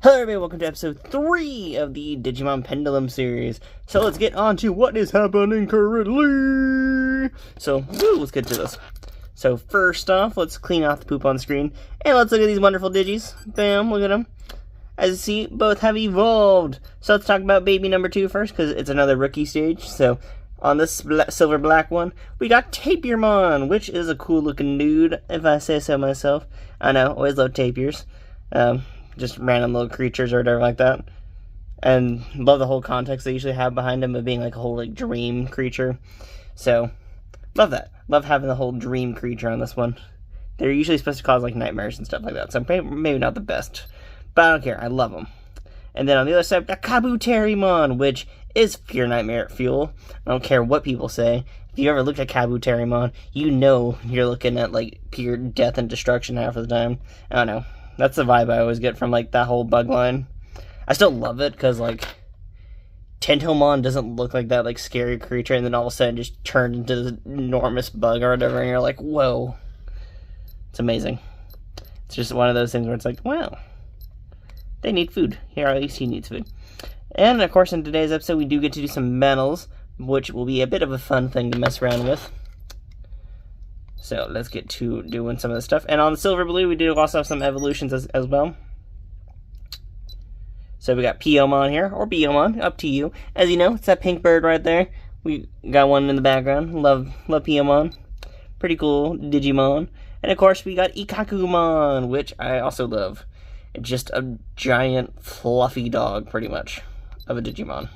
Hello everybody, welcome to episode 3 of the Digimon Pendulum series. So let's get on to what is happening currently. Let's get to this. So first off, let's clean off the poop on the screen. And let's look at these wonderful Digis. Bam, look at them. As you see, both have evolved. So let's talk about baby number 2 first, because it's another rookie stage. So on this silver black one, we got Tapirmon, which is a cool looking dude, if I say so myself. I know, always love tapirs. Just random little creatures or whatever like that. And love the whole context they usually have behind them of being like a whole like dream creature. So, love that. Love having the whole dream creature on this one. They're usually supposed to cause like nightmares and stuff like that. So maybe not the best. But I don't care. I love them. And then on the other side, we got Kabuterimon, which is pure nightmare fuel. I don't care what people say. If you ever looked at Kabuterimon, you know you're looking at like pure death and destruction half of the time. I don't know. That's the vibe I always get from, like, that whole bug line. I still love it, because, like, Tentomon doesn't look like that, like, scary creature, and then all of a sudden just turned into this enormous bug or whatever, and you're like, whoa. It's amazing. It's just one of those things where it's like, wow. They need food. Here, at least he needs food. And, of course, in today's episode, we do get to do some battles, which will be a bit of a fun thing to mess around with. So let's get to doing some of this stuff. And on the silver blue, we do also have some evolutions as well. So we got Piomon here, or Biomon, up to you. As you know, it's that pink bird right there. We got one in the background. Love Piomon. Pretty cool Digimon. And of course, we got Ikakumon, which I also love. It's just a giant, fluffy dog, pretty much, of a Digimon.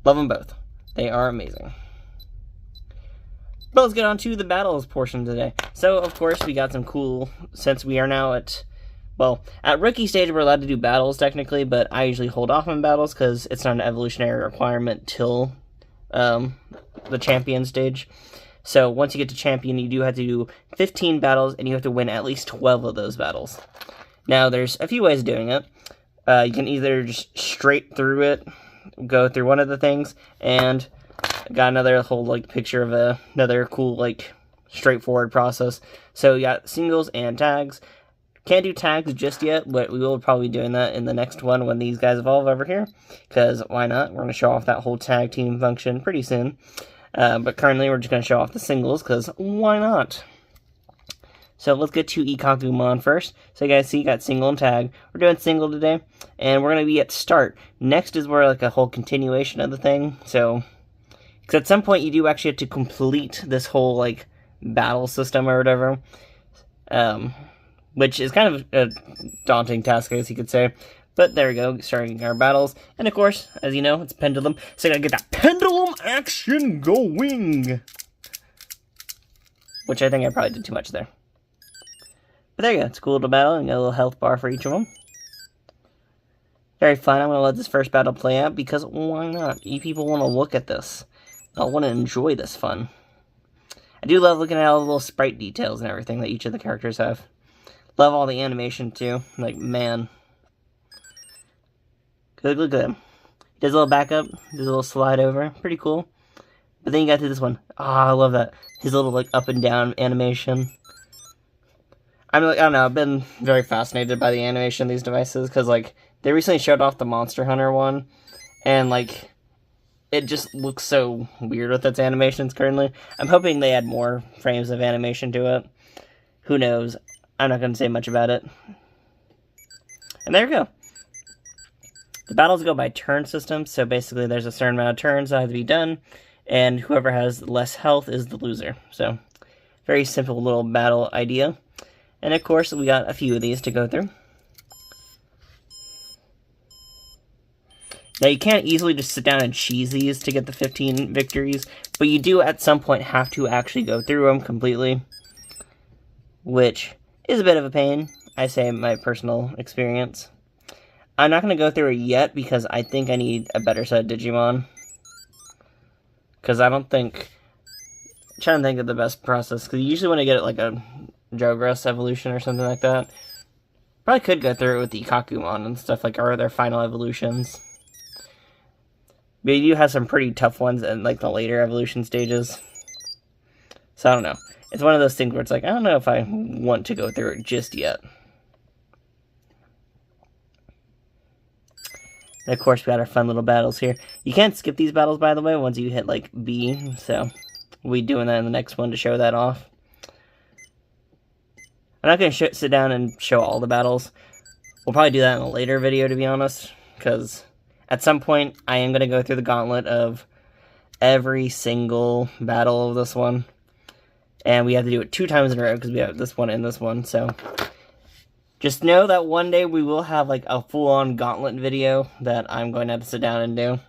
Love them both. They are amazing. But let's get on to the battles portion today. So, of course, we got some cool, since we are now at rookie stage, we're allowed to do battles, technically, but I usually hold off on battles, because it's not an evolutionary requirement till the champion stage. So, once you get to champion, you do have to do 15 battles, and you have to win at least 12 of those battles. Now, there's a few ways of doing it. You can either just straight through it, go through one of the things, and got another whole, like, picture of another cool, like, straightforward process. So, you got singles and tags. Can't do tags just yet, but we will probably be doing that in the next one when these guys evolve over here. Because, why not? We're going to show off that whole tag team function pretty soon. But currently, we're just going to show off the singles, because why not? So, let's get to Ikakumon first. So, you guys see, got single and tag. We're doing single today, and we're going to be at start. Next is where, like, a whole continuation of the thing, so because at some point you do actually have to complete this whole, like, battle system or whatever. Which is kind of a daunting task, I guess you could say. But there we go, starting our battles. And of course, as you know, it's Pendulum. So I gotta get that Pendulum action going! Which I think I probably did too much there. But there you go, it's a cool little battle, and got a little health bar for each of them. Very fun. I'm gonna let this first battle play out, because why not? You people want to look at this. I want to enjoy this fun. I do love looking at all the little sprite details and everything that each of the characters have. Love all the animation too. Like, man. Look at him. He does a little back up, does a little slide over. Pretty cool. But then you got to this one. Ah, I love that. His little, like, up and down animation. I don't know, I've been very fascinated by the animation of these devices, because, like, they recently showed off the Monster Hunter one, and, like, it just looks so weird with its animations currently. I'm hoping they add more frames of animation to it. Who knows? I'm not going to say much about it. And there we go. The battles go by turn system, so basically there's a certain amount of turns that have to be done, and whoever has less health is the loser. So, very simple little battle idea. And of course, we got a few of these to go through. Now, you can't easily just sit down and cheese these to get the 15 victories, but you do at some point have to actually go through them completely, which is a bit of a pain, I say in my personal experience. I'm not going to go through it yet, because I think I need a better set of Digimon. Because I don't think... I'm trying to think of the best process, because usually when I get like a Jogress evolution or something like that, probably could go through it with the Ikakumon and stuff, like, or their final evolutions. But you do have some pretty tough ones in, like, the later evolution stages. So, I don't know. It's one of those things where it's like, I don't know if I want to go through it just yet. And of course, we got our fun little battles here. You can't skip these battles, by the way, once you hit, like, B. So, we'll be doing that in the next one to show that off. I'm not going to sit down and show all the battles. We'll probably do that in a later video, to be honest. Because at some point, I am going to go through the gauntlet of every single battle of this one. And we have to do it 2 times in a row, because we have this one and this one, so... Just know that one day we will have, like, a full-on gauntlet video that I'm going to have to sit down and do.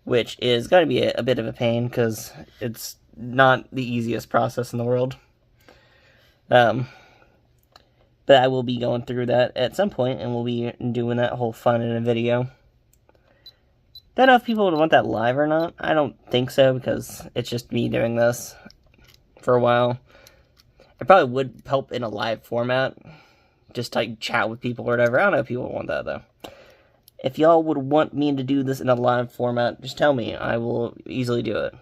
Which is going to be a bit of a pain, because it's not the easiest process in the world. But I will be going through that at some point, and we'll be doing that whole fun in a video. Don't know if people would want that live or not. I don't think so, because it's just me doing this for a while. It probably would help in a live format. Just like chat with people or whatever. I don't know if people want that though. If y'all would want me to do this in a live format, just tell me. I will easily do it.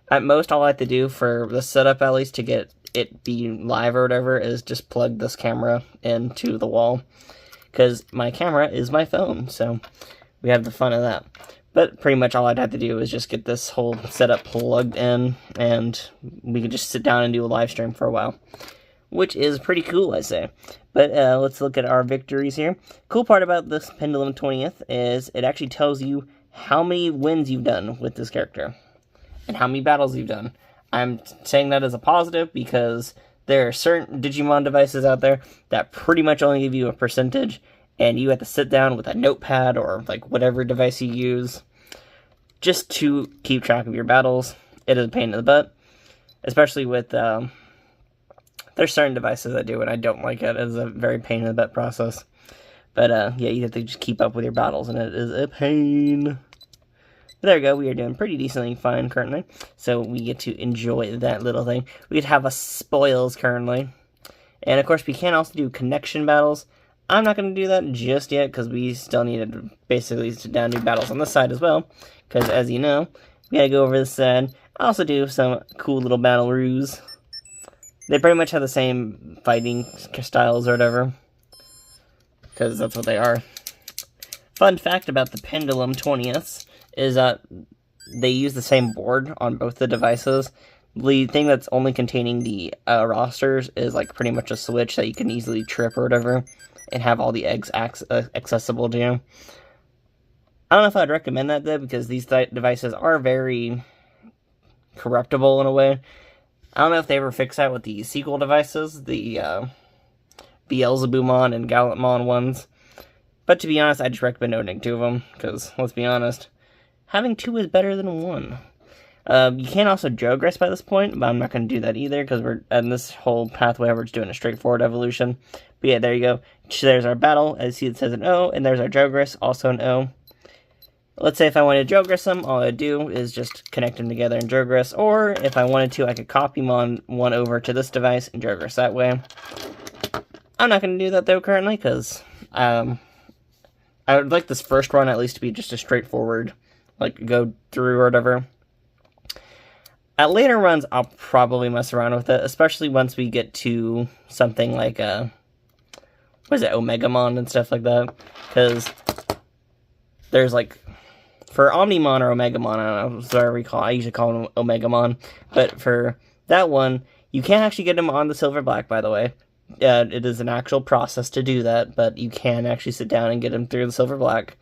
At most, all I have to do for the setup, at least, to get it be live or whatever, is just plug this camera into the wall. Because my camera is my phone, so we have the fun of that. But pretty much all I'd have to do is just get this whole setup plugged in, and we could just sit down and do a live stream for a while. Which is pretty cool, I say. But let's look at our victories here. Cool part about this Pendulum 20th is it actually tells you how many wins you've done with this character. And how many battles you've done. I'm saying that as a positive because there are certain Digimon devices out there that pretty much only give you a percentage. And you have to sit down with a notepad or like whatever device you use just to keep track of your battles. It is a pain in the butt. Especially with... There's certain devices that do it, and I don't like it. It's a very pain in the butt process. But, yeah, you have to just keep up with your battles, and it is a pain. But there we go. We are doing pretty decently fine currently. So we get to enjoy that little thing. We get to have a spoils currently. And, of course, we can also do connection battles. I'm not going to do that just yet, because we still need to basically sit down and do battles on this side as well. Because, as you know, we got to go over this side. I also do some cool little battle roos. They pretty much have the same fighting styles or whatever. Because that's what they are. Fun fact about the Pendulum 20ths is that they use the same board on both the devices. The thing that's only containing the rosters is like pretty much a switch that you can easily trip or whatever. And have all the eggs accessible to you. I don't know if I'd recommend that though, because these devices are very corruptible in a way. I don't know if they ever fix that with the sequel devices, the Beelzebumon and Gallantmon ones. But to be honest, I just recommend owning 2 of them, because, let's be honest, having 2 is better than 1. You can also Jogress by this point, but I'm not going to do that either, because we're in this whole pathway, we're just doing a straightforward evolution. But yeah, there you go. There's our battle, as you see it says an O, and there's our Jogress, also an O. Let's say if I wanted to Jogress them, all I'd do is just connect them together in Jogress, or if I wanted to, I could copy one over to this device and Jogress that way. I'm not going to do that though currently, because I would like this first run at least to be just a straightforward, like, go through or whatever. At later runs, I'll probably mess around with it, especially once we get to something like, what is it, Omegamon and stuff like that, because there's, like, for Omnimon or Omegamon, I don't know, sorry, I usually call them Omegamon, but for that one, you can't actually get them on the Silver Black, by the way. It is an actual process to do that, but you can actually sit down and get them through the Silver Black.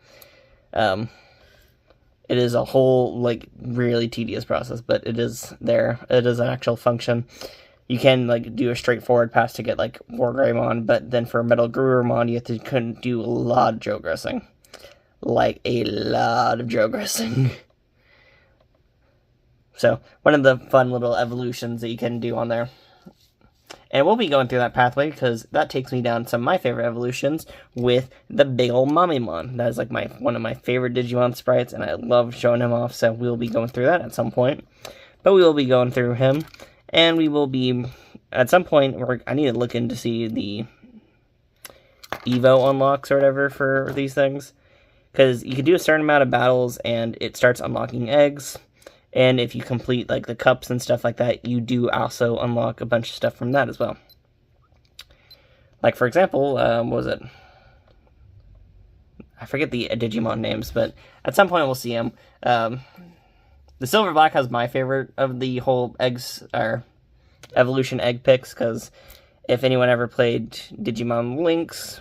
It is a whole, like, really tedious process, but it is there. It is an actual function. You can, like, do a straightforward pass to get, like, Wargreymon, but then for Metal Gruermon, you have to do a lot of Jogressing. Like, a lot of Jogressing. So, one of the fun little evolutions that you can do on there. And we'll be going through that pathway, because that takes me down some of my favorite evolutions with the big ol' Mamimon. That is, like, one of my favorite Digimon sprites, and I love showing him off, so we'll be going through that at some point. But we will be going through him, and we will be, at some point, I need to look in to see the Evo unlocks or whatever for these things. Because you can do a certain amount of battles, and it starts unlocking eggs. And if you complete, like, the cups and stuff like that, you do also unlock a bunch of stuff from that as well. Like, for example, what was it? I forget the Digimon names, but at some point we'll see them. The Silver Black has my favorite of the whole eggs, or evolution egg picks, because if anyone ever played Digimon Lynx,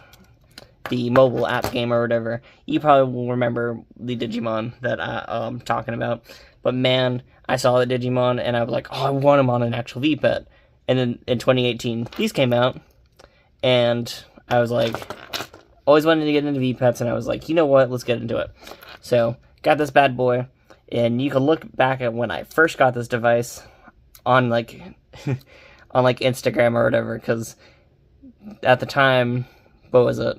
the mobile app game or whatever, you probably will remember the Digimon that I'm talking about. But man, I saw the Digimon and I was like, oh, I want him on an actual V-Pet. And then in 2018, these came out, and I was like, always wanted to get into V-Pets, and I was like, you know what, let's get into it. So, got this bad boy, and you can look back at when I first got this device on, like, on, like, Instagram or whatever, because at the time, what was it?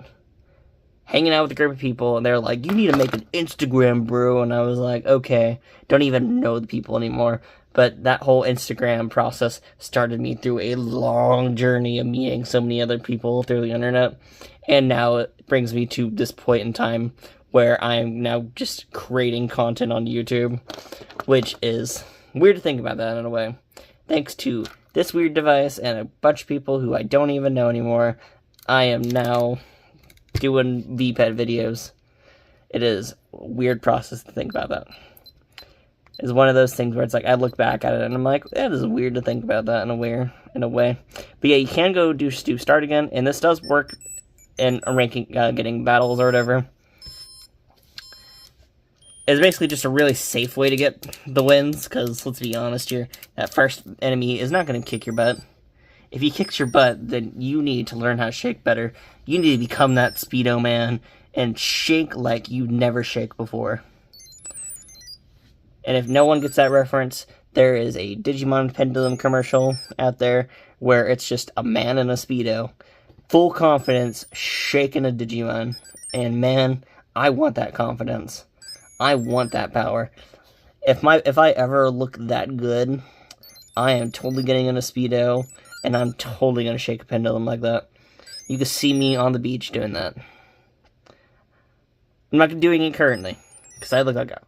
Hanging out with a group of people, and they're like, you need to make an Instagram, bro, and I was like, okay, don't even know the people anymore. But that whole Instagram process started me through a long journey of meeting so many other people through the internet. And now it brings me to this point in time where I'm now just creating content on YouTube, which is weird to think about that in a way. Thanks to this weird device and a bunch of people who I don't even know anymore, I am now doing V-Pet videos. It is a weird process to think about that. It's one of those things where it's like, I look back at it and I'm like, that is weird to think about that in a way. But yeah, you can go do start again, and this does work in ranking, getting battles or whatever. It's basically just a really safe way to get the wins, because let's be honest here, that first enemy is not going to kick your butt. If he kicks your butt, then you need to learn how to shake better. You need to become that Speedo man and shake like you never shake before. And if no one gets that reference, there is a Digimon Pendulum commercial out there where it's just a man in a Speedo, full confidence, shaking a Digimon. And man, I want that confidence. I want that power. If I ever look that good, I am totally getting in a Speedo, and I'm totally going to shake a pendulum like that. You can see me on the beach doing that. I'm not doing it currently, because I look like a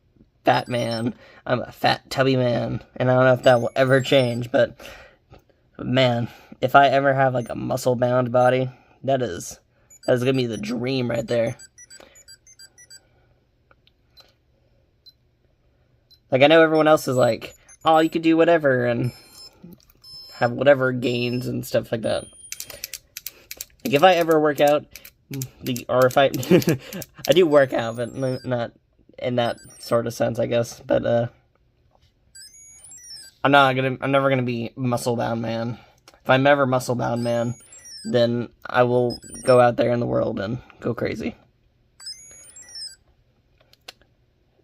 fat man. I'm a fat, tubby man, and I don't know if that will ever change, but man, if I ever have like a muscle-bound body, that is gonna be the dream right there. Like, I know everyone else is like, oh, you could do whatever and have whatever gains and stuff like that. Like, if I ever work out, or if I I do work out, but not in that sort of sense, I guess. But I'm never gonna be muscle bound man. If I'm ever muscle bound man, then I will go out there in the world and go crazy.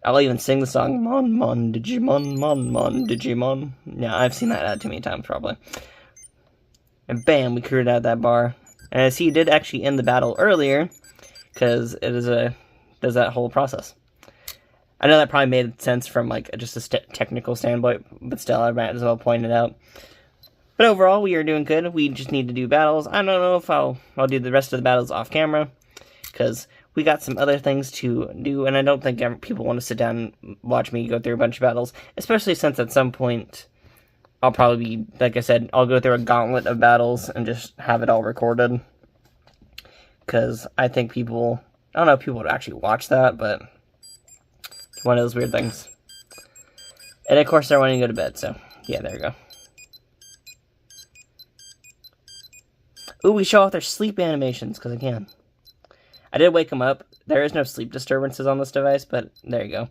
I'll even sing the song Mon Mon Digimon, Mon Mon Digimon. Yeah, I've seen that ad too many times probably. And bam, we cleared out that bar. And as he did actually end the battle earlier, because it is does that whole process. I know that probably made sense from like just a technical standpoint, but still, I might as well point it out. But overall, we are doing good. We just need to do battles. I don't know if I'll do the rest of the battles off camera, because we got some other things to do, and I don't think people want to sit down and watch me go through a bunch of battles, especially since at some point I'll probably be, like I said, I'll go through a gauntlet of battles and just have it all recorded. Because I think people, I don't know if people would actually watch that, but it's one of those weird things. And of course, they're wanting to go to bed, so yeah, there we go. Ooh, we show off their sleep animations, because I can. I did wake them up. There is no sleep disturbances on this device, but there you go.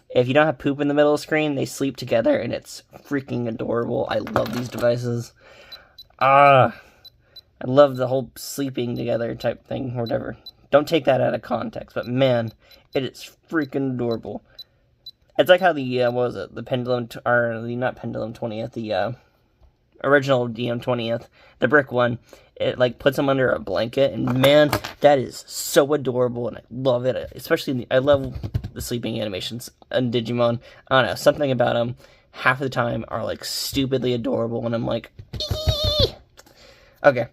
If you don't have poop in the middle of the screen, they sleep together, and it's freaking adorable. I love these devices. I love the whole sleeping together type thing, or whatever. Don't take that out of context, but man, it is freaking adorable. It's like how the, what was it, the Pendulum, or the, not Pendulum 20th, the, original DM20th, the brick one, it like puts them under a blanket, and man, that is so adorable, and I love it. Especially, I love the sleeping animations in Digimon. I don't know, something about them half of the time are like stupidly adorable, and I'm like, eee! Okay.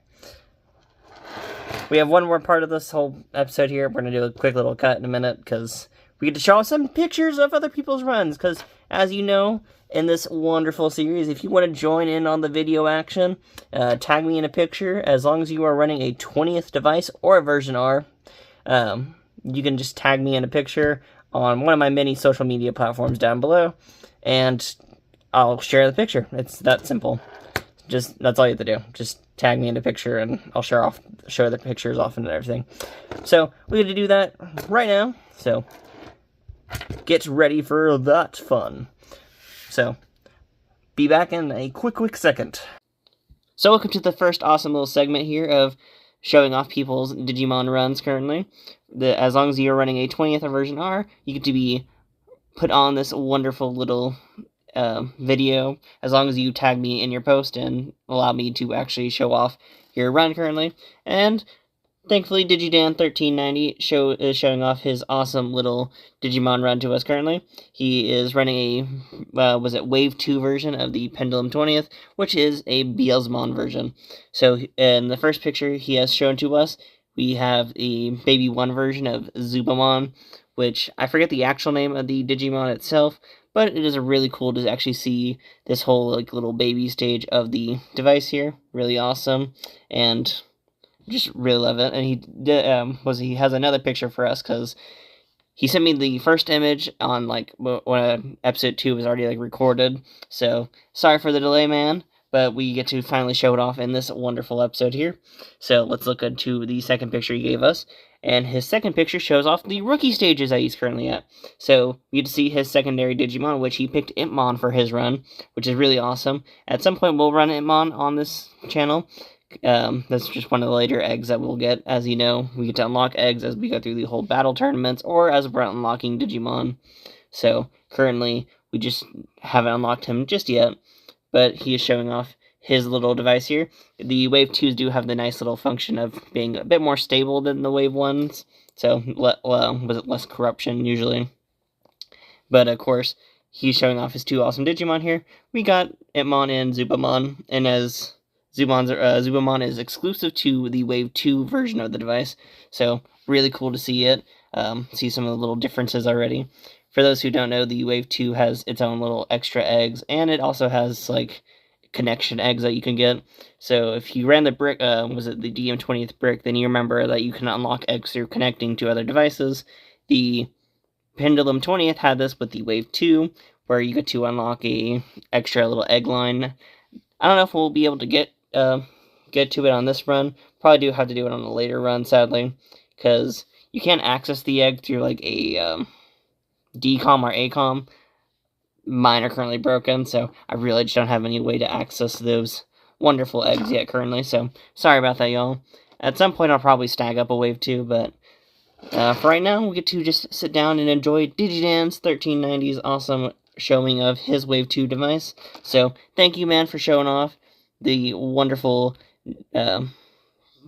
We have one more part of this whole episode here. We're gonna do a quick little cut in a minute, because we get to show some pictures of other people's runs, because as you know, in this wonderful series, if you want to join in on the video action, tag me in a picture. As long as you are running a 20th device or a version R, you can just tag me in a picture on one of my many social media platforms down below, and I'll share the picture. It's that simple. That's all you have to do. Just tag me in a picture, and I'll show the pictures off and everything. So we're going to do that right now. So get ready for that fun. So be back in a quick second. So welcome to the first awesome little segment here of showing off people's Digimon runs currently. As long as you're running a 20th version R, you get to be put on this wonderful little video, as long as you tag me in your post and allow me to actually show off your run currently. And thankfully, Digidan1390 is showing off his awesome little Digimon run to us currently. He is running a, Wave 2 version of the Pendulum 20th, which is a Beelzemon version. So, in the first picture he has shown to us, we have a Baby 1 version of Zubamon, which I forget the actual name of the Digimon itself, but it is really cool to actually see this whole little baby stage of the device here. Really awesome, and just really love it. And he has another picture for us, because he sent me the first image on when episode 2 was already recorded. So sorry for the delay, man, but we get to finally show it off in this wonderful episode here. So let's look into the second picture he gave us. And his second picture shows off the rookie stages that he's currently at. So you get to see his secondary Digimon, which he picked Impmon for his run, which is really awesome. At some point we'll run Impmon on this channel. That's just one of the later eggs that we'll get. As you know, we get to unlock eggs as we go through the whole battle tournaments, or as we're unlocking Digimon. So currently we just haven't unlocked him just yet, but he is showing off his little device here. The Wave 2s do have the nice little function of being a bit more stable than the Wave 1s, so less corruption usually. But of course, he's showing off his two awesome Digimon here. We got Impmon and Zubamon, and as Zubamon is exclusive to the Wave 2 version of the device, so really cool to see it. See some of the little differences already. For those who don't know, the Wave 2 has its own little extra eggs, and it also has connection eggs that you can get. So if you ran the brick, the DM20th brick, then you remember that you can unlock eggs through connecting to other devices. The Pendulum 20th had this with the Wave 2, where you get to unlock a extra little egg line. I don't know if we'll be able to get to it on this run. Probably do have to do it on a later run, sadly, because you can't access the egg through a DCOM or ACOM. Mine are currently broken, so I really just don't have any way to access those wonderful eggs yet currently, so sorry about that, y'all. At some point I'll probably stag up a Wave 2, but for right now we get to just sit down and enjoy Digidan's 1390's awesome showing of his Wave 2 device. So thank you, man, for showing off the wonderful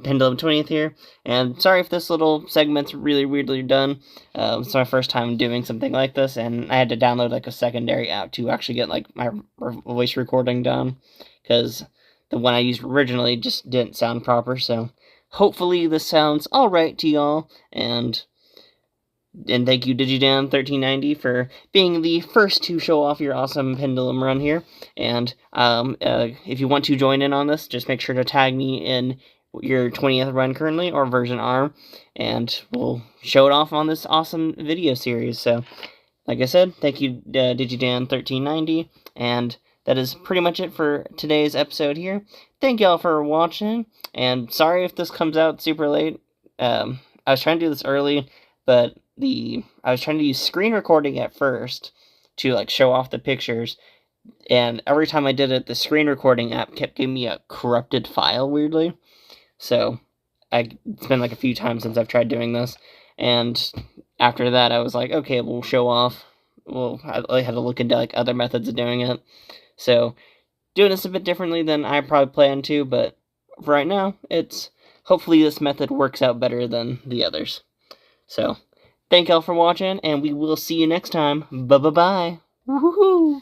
Pendulum 20th here, and sorry if this little segment's really weirdly done. It's my first time doing something like this, and I had to download a secondary app to actually get my voice recording done, because the one I used originally just didn't sound proper. So hopefully this sounds alright to y'all, and thank you, Digidan1390, for being the first to show off your awesome Pendulum run here. And if you want to join in on this, just make sure to tag me in your 20th run currently, or version R, and we'll show it off on this awesome video series. So, like I said, thank you, Digidan1390, and that is pretty much it for today's episode here. Thank y'all for watching, and sorry if this comes out super late. I was trying to do this early, but I was trying to use screen recording at first to show off the pictures, and every time I did it, the screen recording app kept giving me a corrupted file weirdly. So it's been a few times since I've tried doing this, and after that I was like, okay, we'll show off. I had to look into other methods of doing it. So doing this a bit differently than I probably planned to, but for right now, hopefully this method works out better than the others. So thank y'all for watching, and we will see you next time. Bye-bye-bye. Woohoo!